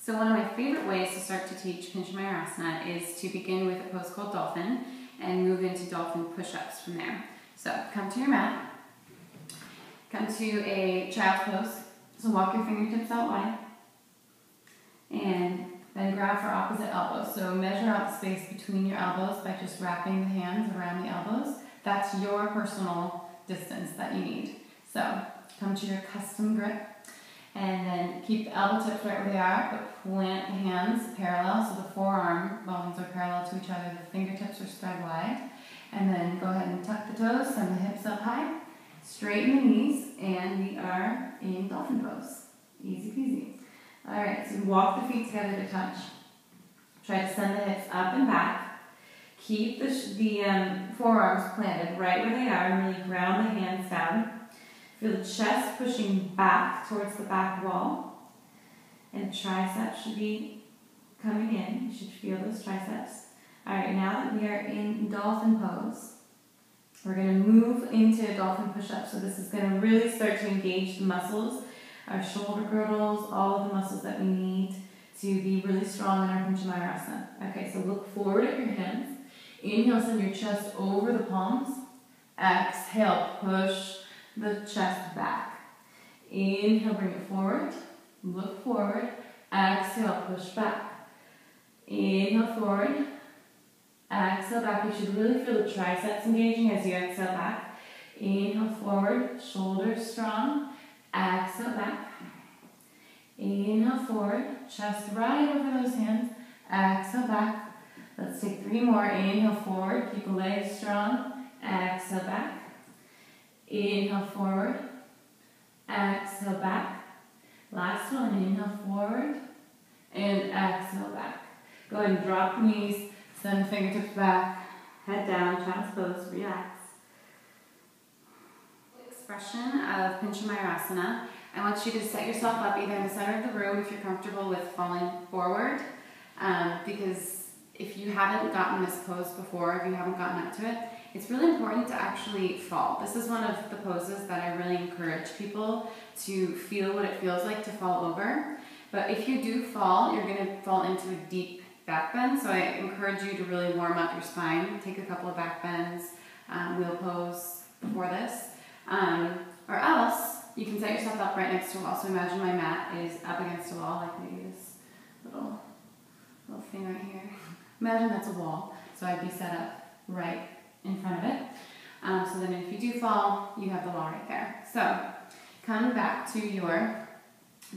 So one of my favorite ways to start to teach Pinchamayurasana is to begin with a pose called dolphin and move into dolphin push-ups from there. So come to your mat, come to a child's pose. So walk your fingertips out wide and then grab for opposite elbows. So measure out the space between your elbows by just wrapping the hands around the elbows. That's your personal distance that you need. So come to your custom grip and then keep the elbow tips right where they are, but plant the hands parallel so the forearm bones are parallel to each other, the fingertips are spread wide. And then go ahead and tuck the toes, send the hips up high, straighten the knees, and we are in dolphin pose. Easy peasy. Alright, so walk the feet together to touch. Try to send the hips up and back. Keep the forearms planted right where they are and really ground the hands down. Feel the chest pushing back towards the back wall. And triceps should be coming in. You should feel those triceps. Alright, now that we are in dolphin pose, we're going to move into dolphin push-up. So this is going to really start to engage the muscles, our shoulder girdles, all of the muscles that we need to be really strong in our Pinchamayurasana. Okay, so look forward at your hands. Inhale, send your chest over the palms. Exhale, push the chest back. Inhale, bring it forward. Look forward. Exhale, push back. Inhale, forward. Exhale back. You should really feel the triceps engaging as you exhale back. Inhale forward, shoulders strong. Exhale back. Inhale forward, chest right over those hands. Exhale back. Let's take 3 more. Inhale forward, keep the legs strong. Exhale back. Inhale forward. Exhale back. Last one. Inhale forward and exhale back. Go ahead and drop the knees. Send the fingertips back, head down, child's pose, relax. Expression of Pinchamayurasana. I want you to set yourself up either in the center of the room if you're comfortable with falling forward, because if you haven't gotten this pose before, if you haven't gotten up to it, it's really important to actually fall. This is one of the poses that I really encourage people to feel what it feels like to fall over. But if you do fall, you're going to fall into a deep back bend, so I encourage you to really warm up your spine. Take a couple of back bends, wheel pose before this. Or else, you can set yourself up right next to a wall. So imagine my mat is up against a wall, like maybe this little thing right here. Imagine that's a wall, so I'd be set up right in front of it. So then if you do fall, you have the wall right there. So come back to your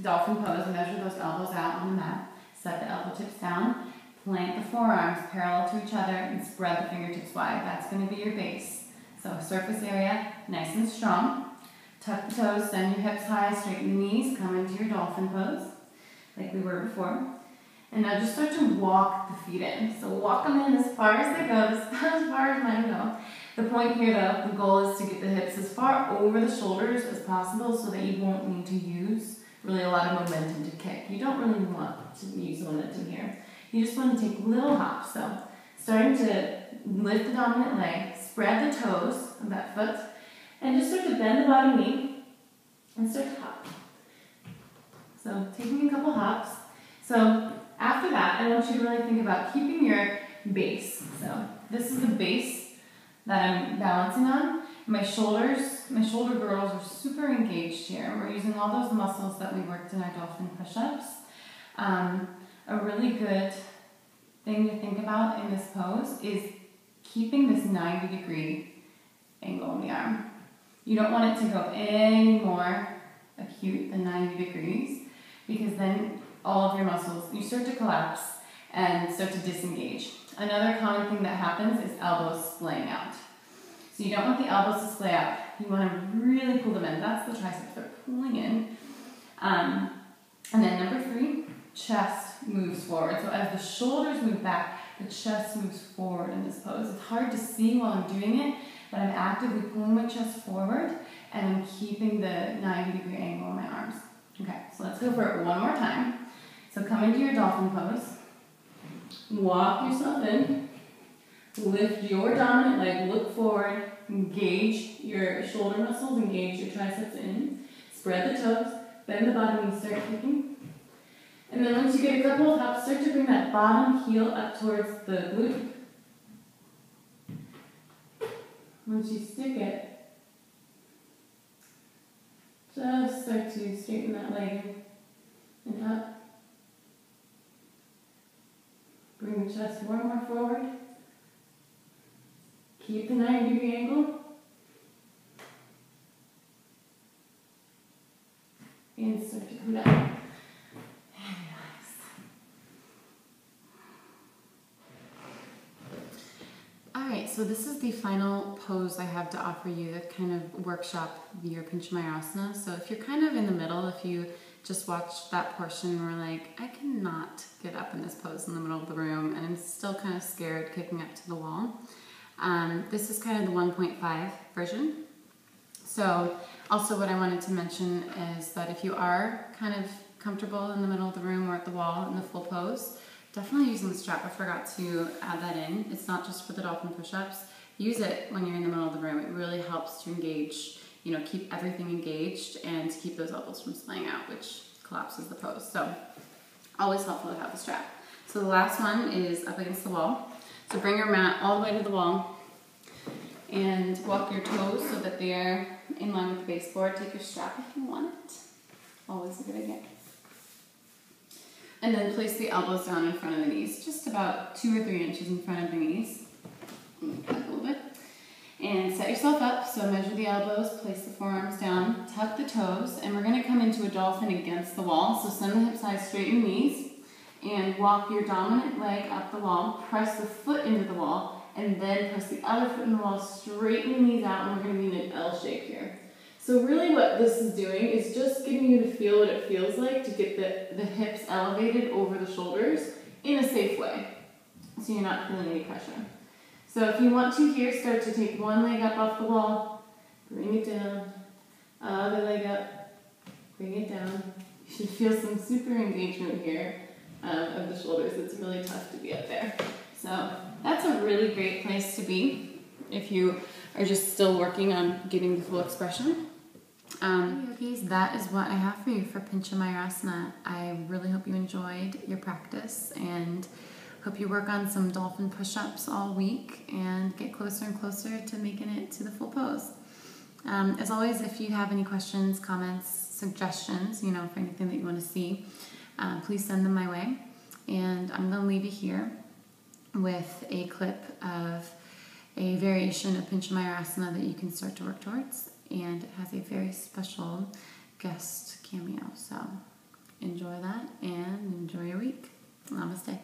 dolphin pose, measure those elbows out on the mat, set the elbow tips down, plant the forearms parallel to each other and spread the fingertips wide. That's going to be your base. So surface area, nice and strong. Tuck the toes, send your hips high, straighten the knees, come into your dolphin pose, like we were before. And now just start to walk the feet in. So walk them in as far as they go, as far as mine go. The point here though, the goal is to get the hips as far over the shoulders as possible so that you won't need to use really a lot of momentum to kick. You don't really want to use momentum here. You just want to take little hops. So starting to lift the dominant leg, spread the toes of that foot, and just start to bend the bottom knee and start to hop. So taking a couple hops. So after that, I want you to really think about keeping your base. So this is the base that I'm balancing on. My shoulder girdles are super engaged here. We're using all those muscles that we worked in our dolphin push-ups. A really good thing to think about in this pose is keeping this 90-degree angle in the arm. You don't want it to go any more acute than 90 degrees because then all of your muscles, you start to collapse and start to disengage. Another common thing that happens is elbows splaying out. So you don't want the elbows to splay out. You want to really pull them in. That's the triceps. They're pulling in. And then number 3, chest moves forward. So as the shoulders move back, the chest moves forward in this pose. It's hard to see while I'm doing it, but I'm actively pulling my chest forward and I'm keeping the 90-degree angle in my arms. Okay, so let's go for it one more time. So come into your dolphin pose. Walk yourself in. Lift your dominant leg, look forward, engage your shoulder muscles, engage your triceps in. Spread the toes, bend the bottom knee, start kicking. And then once you get a couple of hops, start to bring that bottom heel up towards the glute. Once you stick it, just start to straighten that leg and up. Bring the chest more and more forward. Keep the 90-degree angle. And start to come down. And relax. Alright, so this is the final pose I have to offer you that kind of workshop your Pinchamayurasana. So if you're kind of in the middle, if you just watched that portion and were like, I cannot get up in this pose in the middle of the room and I'm still kind of scared kicking up to the wall. This is kind of the 1.5 version. So also what I wanted to mention is that if you are kind of comfortable in the middle of the room or at the wall in the full pose, definitely using the strap. I forgot to add that in. It's not just for the dolphin push-ups. Use it when you're in the middle of the room. It really helps to engage, you know, keep everything engaged and to keep those elbows from splaying out, which collapses the pose. So always helpful to have the strap. So the last one is up against the wall. So bring your mat all the way to the wall and walk your toes so that they are in line with the baseboard. Take your strap if you want it. Always a good idea. And then place the elbows down in front of the knees, just about 2 or 3 inches in front of the knees. Back a little bit. And set yourself up, so measure the elbows, place the forearms down, tuck the toes, and we're going to come into a dolphin against the wall. So send the hip sides straight in knees, and walk your dominant leg up the wall, press the foot into the wall, and then press the other foot in the wall, straighten the knees out, and we're going to be in an L shape here. So really what this is doing is just getting you to feel what it feels like to get the hips elevated over the shoulders in a safe way, so you're not feeling any pressure. So if you want to here, start to take one leg up off the wall, bring it down, other leg up, bring it down. You should feel some super engagement here of the shoulders. It's really tough to be up there. So that's a really great place to be if you are just still working on getting the full expression. Yogis, that is what I have for you for Pinchamayurasana. I really hope you enjoyed your practice and hope you work on some dolphin push-ups all week and get closer and closer to making it to the full pose. As always, if you have any questions, comments, suggestions, you know, for anything that you want to see, please send them my way. And I'm going to leave you here with a clip of a variation of Pinchamayurasana that you can start to work towards. And it has a very special guest cameo. So enjoy that and enjoy your week. Namaste.